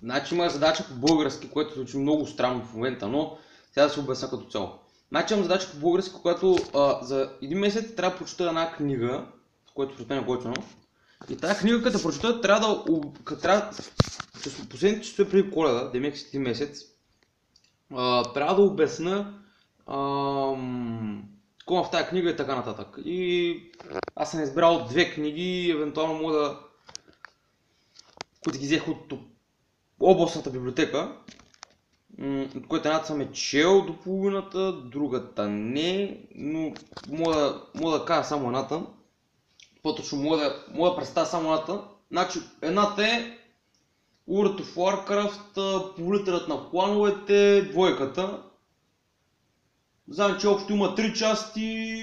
Значи има задача по български, което звучи много странно в момента, но сега да се обясня като цяло. Значи имам задача по български, която за един месец трябва да прочета една книга, което според мен е готино. И тази книга, като прочета, последните часове преди Коледа, демек си един месец, трябва да обясня какво в тази книга и така нататък. И аз съм избрал две книги, евентуално мога да, които ги взех от областната библиотека, от което едната съм е чел до половината, другата не, но мога да кажа само едната. По-точно мога да представя само едната. Значи, едната е World of Warcraft, Повелителят на клановете, двойката. Знам, че общо има 3 части.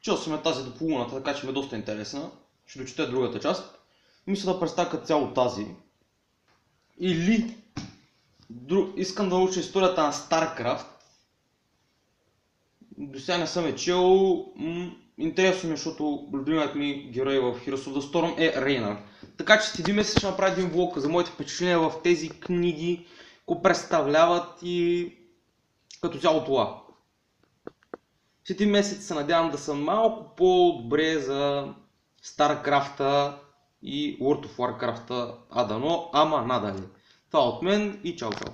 Чел съм е тази до половината, така че ми е доста интересна. Ще дочета другата част. Мисля да представя като цяло тази. Или искам да науча историята на StarCraft. До сега не съм е чел. Интересно ми, защото любимият ми герой в Heroes of the Storm е Рейнар. Така че след един месец ще направя един влог за моите впечатления в тези книги, какво представляват и като цяло това. След един месец се надявам да съм малко по-добре за StarCraft и World of Warcraft, ама надали. Това от мен и чао чао.